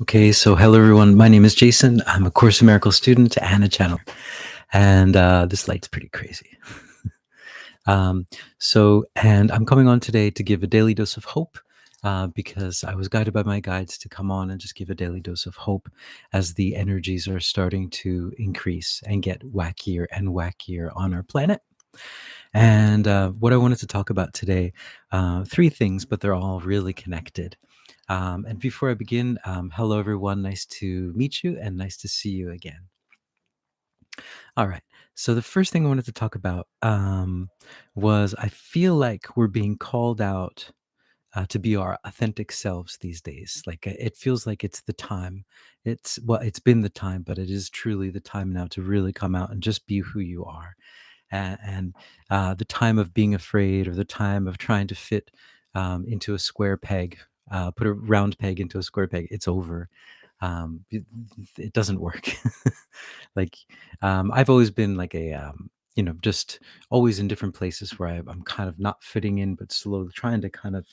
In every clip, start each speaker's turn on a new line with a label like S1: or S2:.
S1: Okay, so hello everyone. My name is Jason. I'm a Course in Miracles student and a channeler. And this light's pretty crazy. um, and I'm coming on today to give a daily dose of hope because I was guided by my guides to come on and just give a daily dose of hope as the energies are starting to increase and get wackier and wackier on our planet. And what I wanted to talk about today, three things, but they're all really connected. And before I begin, hello everyone. Nice to meet you and nice to see you again. All right. So the first thing I wanted to talk about was I feel like we're being called out to be our authentic selves these days. Like it feels like it's the time. It's been the time, but it is truly the time now to really come out and just be who you are. And the time of being afraid or the time of trying to fit into a square peg, put a round peg into a square peg, it's over. It doesn't work. like I've always been like just always in different places where I'm kind of not fitting in, but slowly trying to kind of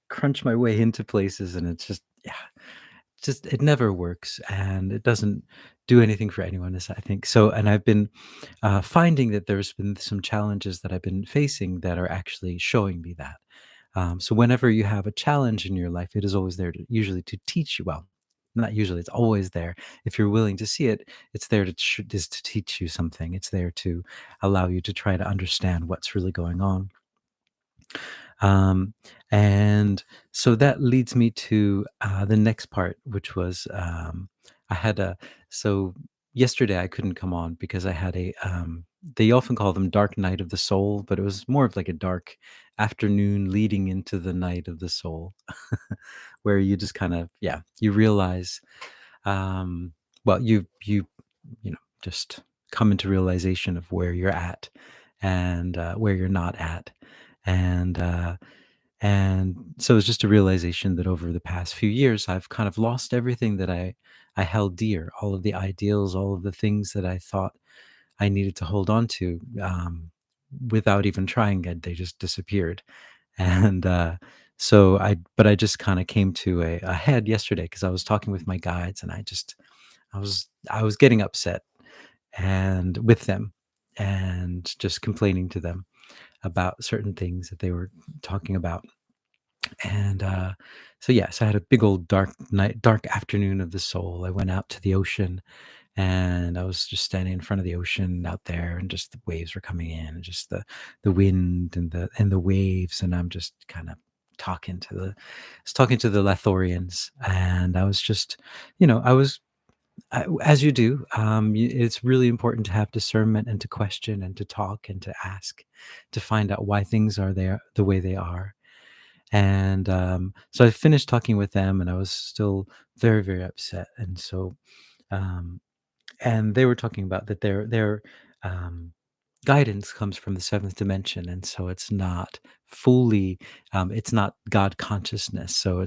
S1: crunch my way into places, and it's just yeah, just it never works, and it doesn't do anything for anyone. I think so, and I've been finding that there's been some challenges that I've been facing that are actually showing me that. So whenever you have a challenge in your life, it is always there to usually to teach you. Well, not usually, it's always there. If you're willing to see it, it's there to is to teach you something. It's there to allow you to try to understand what's really going on. Um, and so that leads me to the next part, which was I had a so yesterday I couldn't come on because I had a they often call them dark night of the soul, but it was more of like a dark afternoon leading into the night of the soul, where you just kind of you realize well just come into realization of where you're at and where you're not at and so it's just a realization that over the past few years, I've kind of lost everything that I held dear, all of the ideals, all of the things that I thought I needed to hold on to, without even trying it. They just disappeared. And but I just kind of came to a head yesterday because I was talking with my guides, and I was getting upset and with them, and just complaining to them about certain things that they were talking about. And so I had a big old dark night, dark afternoon of the soul. I went out to the ocean, and I was just standing in front of the ocean out there, and just the waves were coming in, and just the wind and the waves, and I'm just kind of talking to the Lathorians, and I was just, I was as you do. It's really important to have discernment and to question and to talk and to ask, to find out why things are there the way they are. And so I finished talking with them, and I was still very, very upset. And so, um, and they were talking about that their guidance comes from the seventh dimension, and so it's not fully, it's not God consciousness. So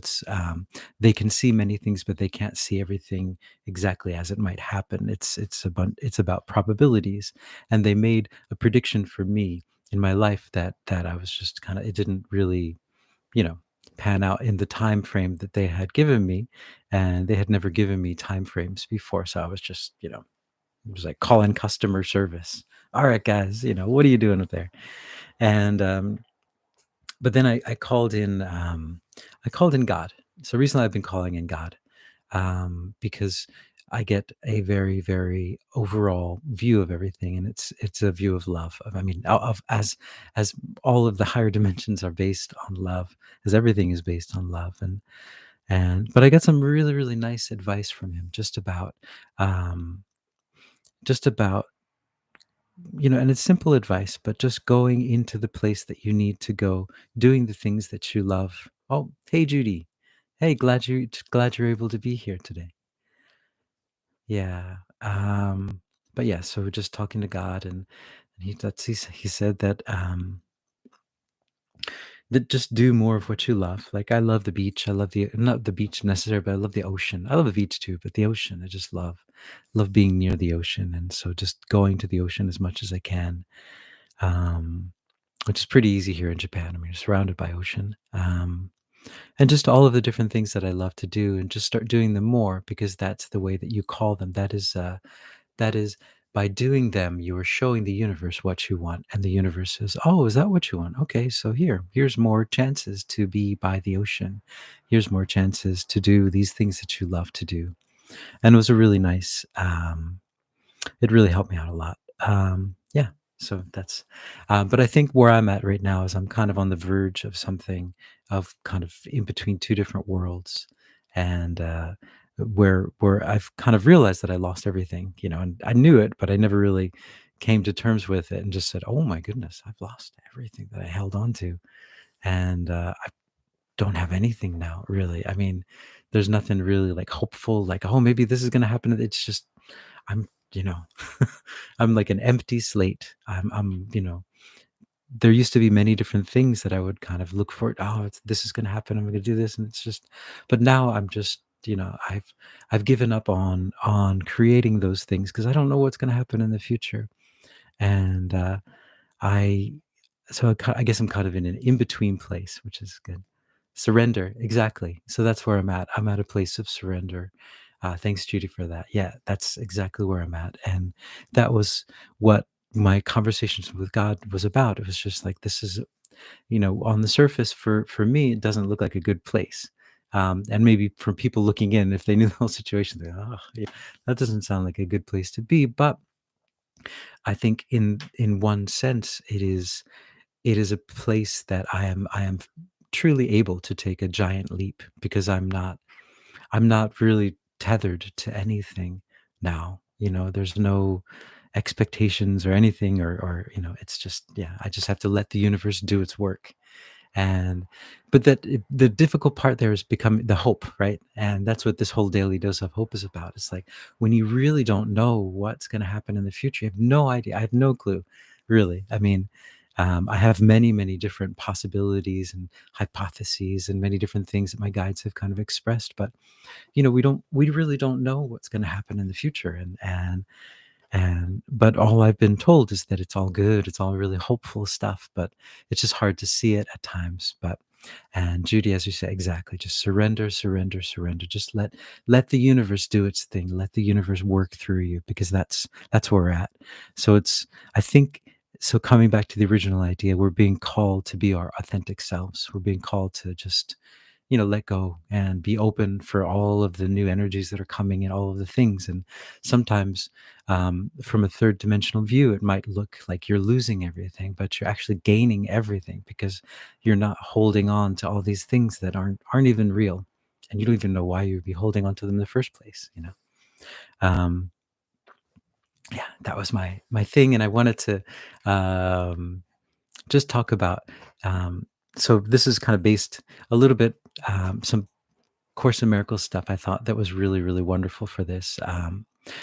S1: they can see many things, but they can't see everything exactly as it might happen. It's about probabilities, and they made a prediction for me in my life that I was just kind of, it didn't really you know, pan out in the time frame that they had given me, and they had never given me time frames before. So I was just, it was like calling customer service. All right, guys, what are you doing up there? And but then I called in God. So recently I've been calling in God, because I get a very, very overall view of everything, and it's a view of love. I mean, as all of the higher dimensions are based on love, as everything is based on love, and but I got some really, really nice advice from him, um, just about and it's simple advice, but just going into the place that you need to go, doing the things that you love. Oh, hey Judy, hey, glad you're able to be here today. Yeah. But yeah, so just talking to God, and he said that just do more of what you love. Like I love the beach. I love the not the beach necessarily, but I love the ocean. I love the beach too, but the ocean, I just love being near the ocean. And so just going to the ocean as much as I can. Um, which is pretty easy here in Japan. I mean, you're surrounded by ocean. and just all of the different things that I love to do, and just start doing them more because that's the way that you call them. That is by doing them, you are showing the universe what you want, and the universe says, "Oh, is that what you want? Okay, so here's more chances to be by the ocean. Here's more chances to do these things that you love to do." And it was a really nice. It really helped me out a lot. Yeah, so that's. But I think where I'm at right now is I'm kind of on the verge of something, of kind of in between two different worlds, and where I've kind of realized that I lost everything, and I knew it, but I never really came to terms with it, and just said, "Oh my goodness, I've lost everything that I held on to, and I don't have anything now, really." I mean, there's nothing really like hopeful, like, oh, maybe this is going to happen. It's just I'm, you know, I'm like an empty slate. There used to be many different things that I would kind of look for. Oh, this is going to happen. I'm going to do this, and it's just. But now I'm just, I've given up on creating those things because I don't know what's going to happen in the future, and I I guess I'm kind of in an in between place, which is good. Surrender, exactly. So that's where I'm at. I'm at a place of surrender. Thanks, Judy, for that. Yeah, that's exactly where I'm at. And that was what my conversations with God was about. It was just like, this is, on the surface, for me, it doesn't look like a good place. And maybe from people looking in, if they knew the whole situation, they're, oh, yeah, that doesn't sound like a good place to be. But I think in one sense, it is a place that I am truly able to take a giant leap because I'm not really tethered to anything now. There's no expectations or anything, or it's just, yeah, I just have to let the universe do its work. And but the difficult part there is becoming the hope, right? And that's what this whole daily dose of hope is about. It's like when you really don't know what's going to happen in the future, you have no idea. I have no clue, really. I mean, I have many, many different possibilities and hypotheses and many different things that my guides have kind of expressed, but we really don't know what's going to happen in the future, and but all I've been told is that it's all good, it's all really hopeful stuff, but it's just hard to see it at times. But and Judy, as you say, exactly, just surrender, surrender, surrender. Just let the universe do its thing. Let the universe work through you, because that's where we're at. So it's, I think, so coming back to the original idea, we're being called to be our authentic selves. We're being called to just let go and be open for all of the new energies that are coming and all of the things. And sometimes, from a third dimensional view, it might look like you're losing everything, but you're actually gaining everything because you're not holding on to all these things that aren't even real, and you don't even know why you'd be holding on to them in the first place. Um, yeah, that was my thing, and I wanted to just talk about. So this is kind of based a little bit, some Course in Miracles stuff I thought that was really, really wonderful for this.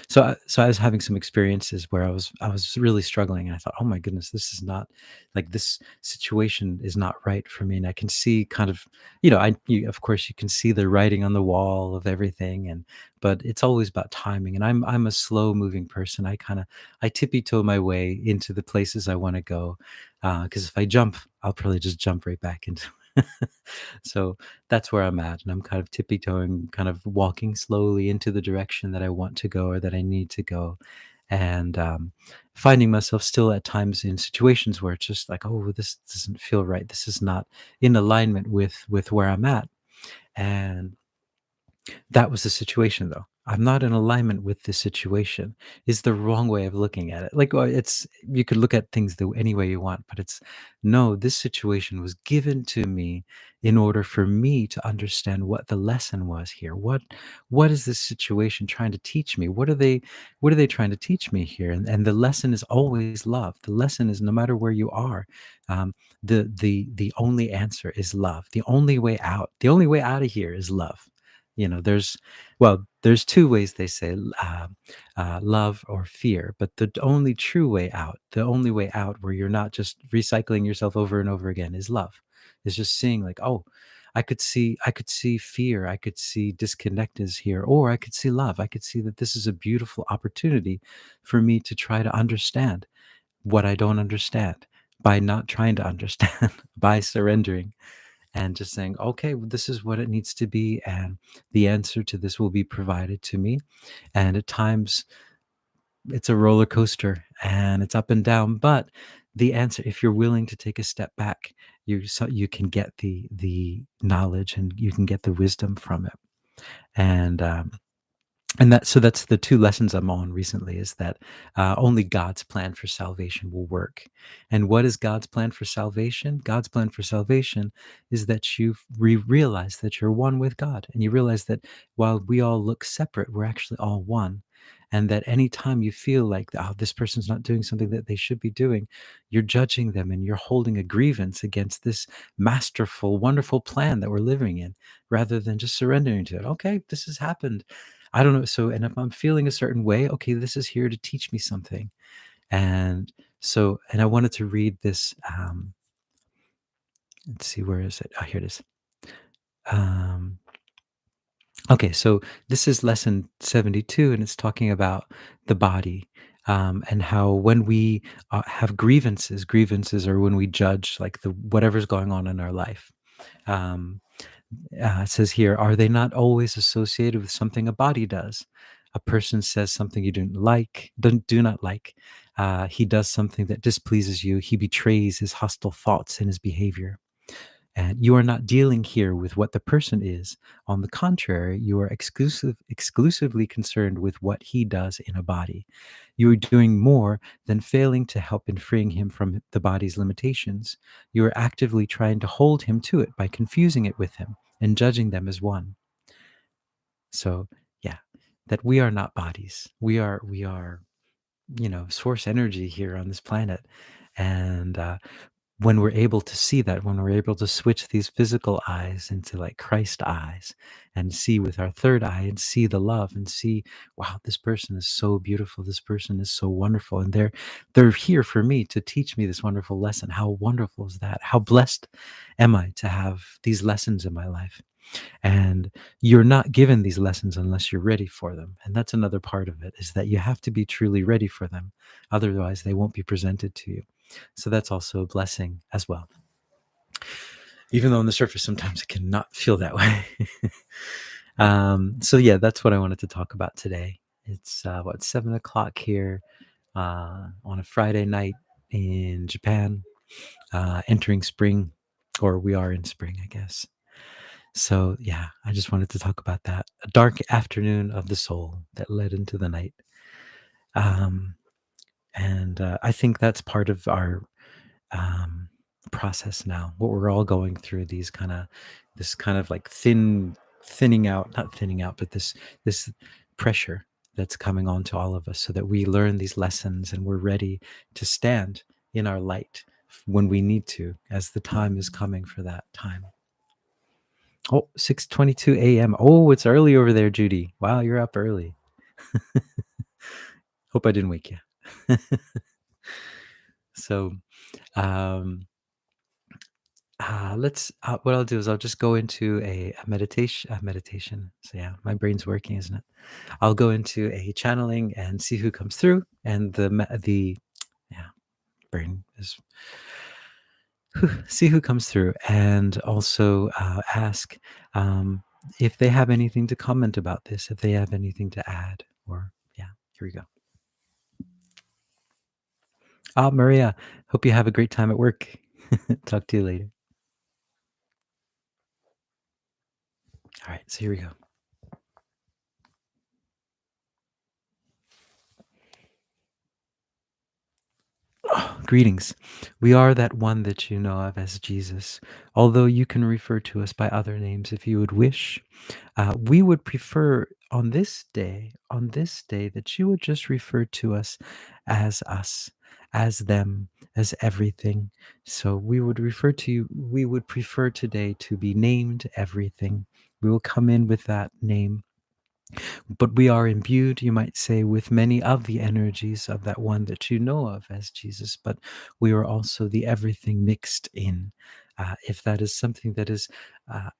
S1: So I was having some experiences where I was really struggling, and I thought, oh my goodness, this is not, like, this situation is not right for me. And I can see kind of, of course you can see the writing on the wall of everything, but it's always about timing. And I'm a slow moving person. I tippy toe my way into the places I want to go, because if I jump, I'll probably just jump right back into. So that's where I'm at, and I'm kind of tippy toeing, kind of walking slowly into the direction that I want to go or that I need to go, and finding myself still at times in situations where it's just like, oh, this doesn't feel right. This is not in alignment with where I'm at, and that was the situation, though. I'm not in alignment with this situation is the wrong way of looking at it. Like, well, it's, you could look at things any way you want, but it's, no, this situation was given to me in order for me to understand what the lesson was here. What is this situation trying to teach me? What are they trying to teach me here? And the lesson is always love. The lesson is, no matter where you are, um, the only answer is love. The only way out of here is love. There's two ways, they say, love or fear, but the only way out where you're not just recycling yourself over and over again is love. Is just seeing, like, oh, I could see fear, I could see disconnect is here, or I could see love. I could see that this is a beautiful opportunity for me to try to understand what I don't understand, by not trying to understand, by surrendering. and just saying, okay, well, this is what it needs to be, and the answer to this will be provided to me. And at times it's a roller coaster and it's up and down, but the answer, if you're willing to take a step back, you can get the knowledge and you can get the wisdom from it. And that's the two lessons I'm on recently, is that only God's plan for salvation will work. And what is God's plan for salvation? God's plan for salvation is that you realize that you're one with God, and you realize that while we all look separate, we're actually all one. And that anytime you feel like, oh, this person's not doing something that they should be doing, you're judging them and you're holding a grievance against this masterful, wonderful plan that we're living in, rather than just surrendering to it. Okay, this has happened. I don't know. So, and if I'm feeling a certain way, okay, this is here to teach me something. And so, and I wanted to read this. Let's see, where is it? Oh, here it is. Um, okay, so this is lesson 72, and it's talking about the body, and how when we have grievances are when we judge like the whatever's going on in our life. Um, it says here, are they not always associated with something a body does? A person says something you do not like. He does something that displeases you. He betrays his hostile thoughts in his behavior. And you are not dealing here with what the person is. On the contrary, you are exclusively concerned with what he does in a body. You are doing more than failing to help in freeing him from the body's limitations. You are actively trying to hold him to it by confusing it with him and judging them as one. So, yeah, that we are not bodies. We are, source energy here on this planet. And when we're able to see that, when we're able to switch these physical eyes into like Christ eyes and see with our third eye and see the love and see, wow, this person is so beautiful. This person is so wonderful. And they're here for me to teach me this wonderful lesson. How wonderful is that? How blessed am I to have these lessons in my life? And you're not given these lessons unless you're ready for them. And that's another part of it, is that you have to be truly ready for them. Otherwise, they won't be presented to you. So that's also a blessing as well. Even though on the surface, sometimes it cannot feel that way. So yeah, that's what I wanted to talk about today. It's 7 o'clock here on a Friday night in Japan, entering spring, or we are in spring, I guess. So yeah, I just wanted to talk about that. A dark afternoon of the soul that led into the night. Um, and I think that's part of our um, process now. What we're all going through, this kind of like thinning out, not thinning out, but this pressure that's coming on to all of us, so that we learn these lessons and we're ready to stand in our light when we need to, as the time is coming for that time. Oh, 6:22 a.m. Oh, it's early over there, Judy. Wow, you're up early. Hope I didn't wake you. So, um, let's. What I'll do is I'll just go into a meditation. Meditation. So yeah, my brain's working, isn't it? I'll go into a channeling and see who comes through, and the yeah, brain is see who comes through, and also ask if they have anything to comment about this, if they have anything to add, or yeah, here we go. Maria, hope you have a great time at work. Talk to you later. All right, so here we go. Oh, greetings. We are that one that you know of as Jesus, although you can refer to us by other names if you would wish. We would prefer on this day, that you would just refer to us, as them, as everything. So we would prefer today to be named everything. We will come in with that name, but we are imbued, you might say, with many of the energies of that one that you know of as Jesus, but we are also the everything mixed in. If that is something that is uh,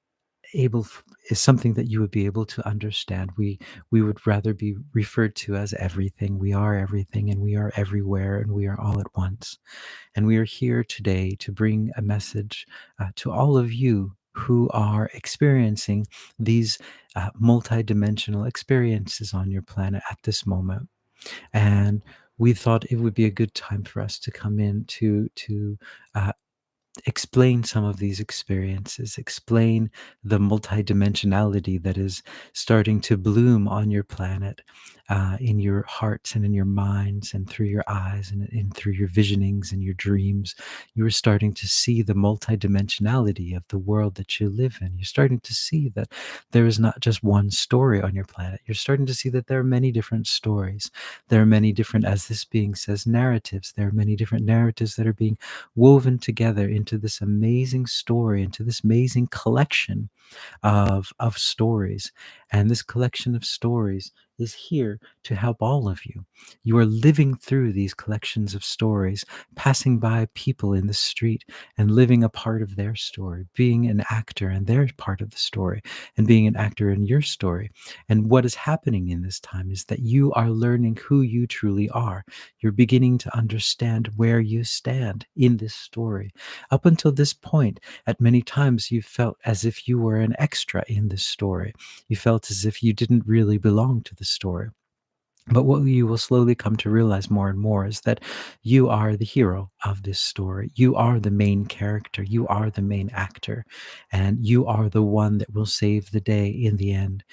S1: is something that you would be able to understand, we would rather be referred to as everything. We are everything, and we are everywhere, and we are all at once. And we are here today to bring a message to all of you who are experiencing these multidimensional experiences on your planet at this moment. And we thought it would be a good time for us to come in to uh, explain some of these experiences, explain the multidimensionality that is starting to bloom on your planet, in your hearts and in your minds and through your eyes and through your visionings and your dreams. You are starting to see the multidimensionality of the world that you live in. You're starting to see that there is not just one story on your planet. You're starting to see that there are many different stories. There are many different, as this being says, narratives. There are many different narratives that are being woven together into this amazing story, into this amazing collection of stories. And this collection of stories is here to help all of you. You are living through these collections of stories, passing by people in the street and living a part of their story, being an actor in their part of the story, and being an actor in your story. And what is happening in this time is that you are learning who you truly are. You're beginning to understand where you stand in this story. Up until this point, at many times, you felt as if you were an extra in this story. You felt as if you didn't really belong to the story. But what you will slowly come to realize more and more is that you are the hero of this story. You are the main character. You are the main actor. And you are the one that will save the day in the end.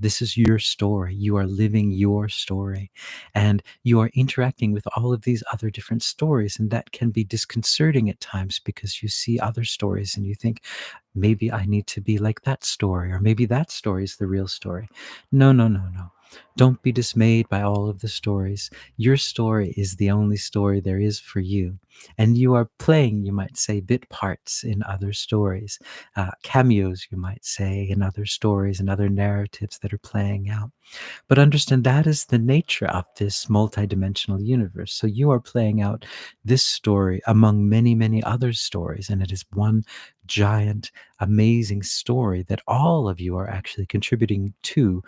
S1: This is your story. You are living your story. And you are interacting with all of these other different stories. And that can be disconcerting at times because you see other stories and you think, maybe I need to be like that story, or maybe that story is the real story. No, no, no, no. Don't be dismayed by all of the stories. Your story is the only story there is for you. And you are playing, you might say, bit parts in other stories, cameos, you might say, in other stories and other narratives that are playing out. But understand that is the nature of this multidimensional universe. So you are playing out this story among many, many other stories, and it is one giant, amazing story that all of you are actually contributing to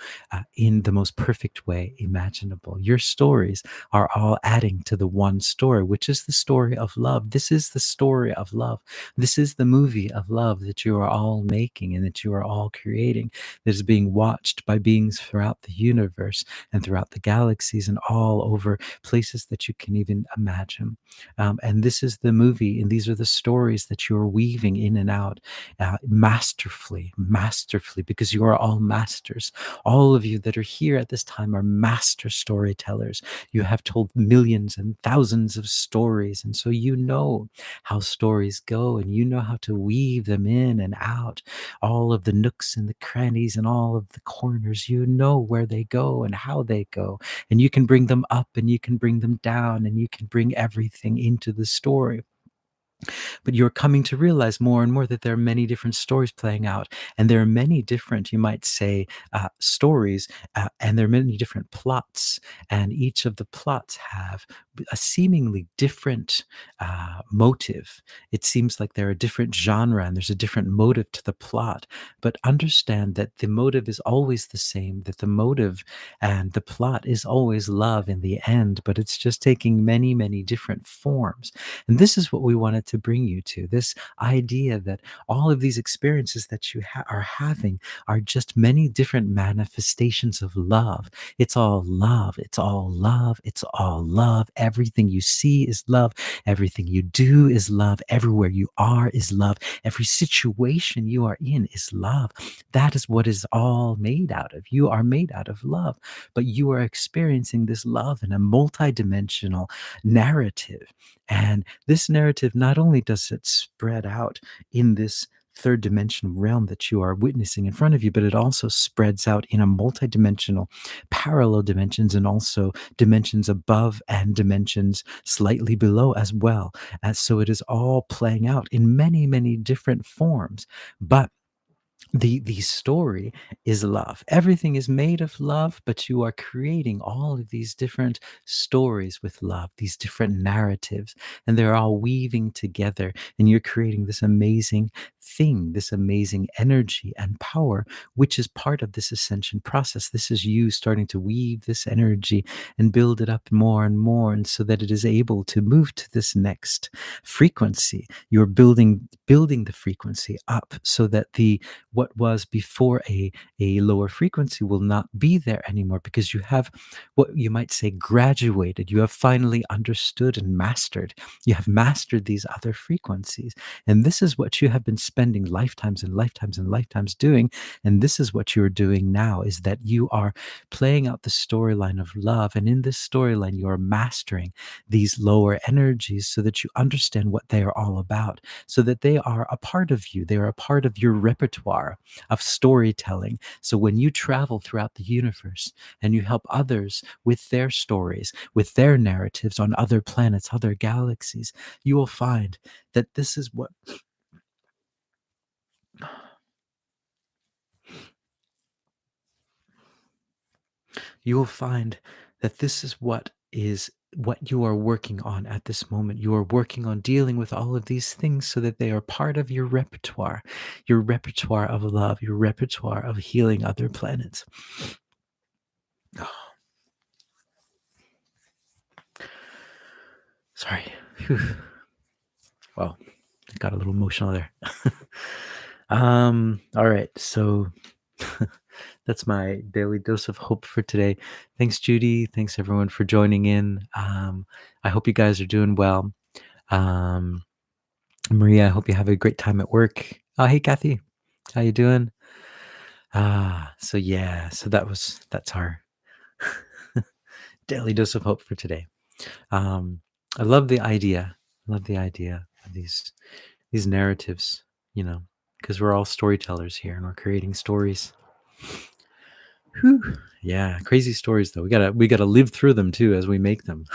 S1: in the most perfect way imaginable. Your stories are all adding to the one story, which is the story of love. This is the story of love. This is the movie of love that you are all making and that you are all creating, that is being watched by beings throughout the universe and throughout the galaxies and all over places that you can even imagine. And this is the movie, and these are the stories that you are weaving in and out masterfully, masterfully, because you are all masters. All of you that are here at this time are master storytellers. You have told millions and thousands of stories, and so you know how stories go, and you know how to weave them in and out, all of the nooks and the crannies and all of the corners. You know where they go and how they go, and you can bring them up and you can bring them down, and you can bring everything into the story. But you're coming to realize more and more that there are many different stories playing out, and there are many different, you might say, stories, and there are many different plots, and each of the plots have a seemingly different motive. It seems like they're a different genre and there's a different motive to the plot, but understand that the motive is always the same, that the motive and the plot is always love in the end, but it's just taking many, many different forms. And this is what we wanted to bring you to, this idea that all of these experiences that you are having are just many different manifestations of love. It's all love. It's all love. It's all love. Everything you see is love. Everything you do is love. Everywhere you are is love. Every situation you are in is love. That is what is all made out of. You are made out of love, but you are experiencing this love in a multidimensional narrative. And this narrative, not only does it spread out in this third dimensional realm that you are witnessing in front of you, but it also spreads out in a multidimensional parallel dimensions and also dimensions above and dimensions slightly below as well. And so it is all playing out in many, many different forms. But The story is love. Everything is made of love, but you are creating all of these different stories with love, these different narratives, and they're all weaving together, and you're creating this amazing thing, this amazing energy and power, which is part of this ascension process. This is you starting to weave this energy and build it up more and more, and so that it is able to move to this next frequency. You're building the frequency up so that the what was before a lower frequency will not be there anymore, because you have what you might say graduated. You have finally understood and mastered. You have mastered these other frequencies. And this is what you have been spending lifetimes and lifetimes and lifetimes doing. And this is what you're doing now, is that you are playing out the storyline of love. And in this storyline, you are mastering these lower energies so that you understand what they are all about, so that they are a part of you. They are a part of your repertoire of storytelling. So when you travel throughout the universe and you help others with their stories, with their narratives on other planets, other galaxies, you will find that this is what you will find that this is what you are working on at this moment. You are working on dealing with all of these things so that they are part of your repertoire of love, your repertoire of healing other planets. Sorry. Phew. Well, I got a little emotional there. All right. So that's my daily dose of hope for today. Thanks, Judy. Thanks everyone for joining in. I hope you guys are doing well. Um, Maria, I hope you have a great time at work. Oh, hey, Kathy. How you doing? So yeah, that's our daily dose of hope for today. I love the idea. I love the idea of these narratives, because we're all storytellers here and we're creating stories. Whew. Yeah, crazy stories though. We gotta live through them too as we make them.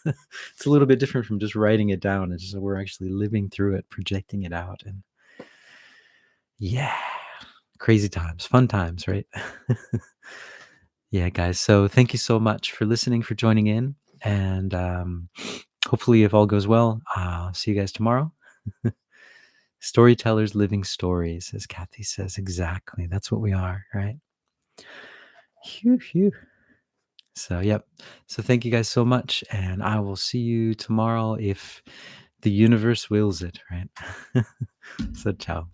S1: It's a little bit different from just writing it down. It's just we're actually living through it, projecting it out, and yeah, crazy times, fun times, right? Yeah, guys. So thank you so much for listening, for joining in, and hopefully, if all goes well, I'll see you guys tomorrow. Storytellers living stories, as Kathy says. Exactly. That's what we are, right? Phew, phew. So, yep. So, thank you guys so much. And I will see you tomorrow if the universe wills it, right? So, ciao.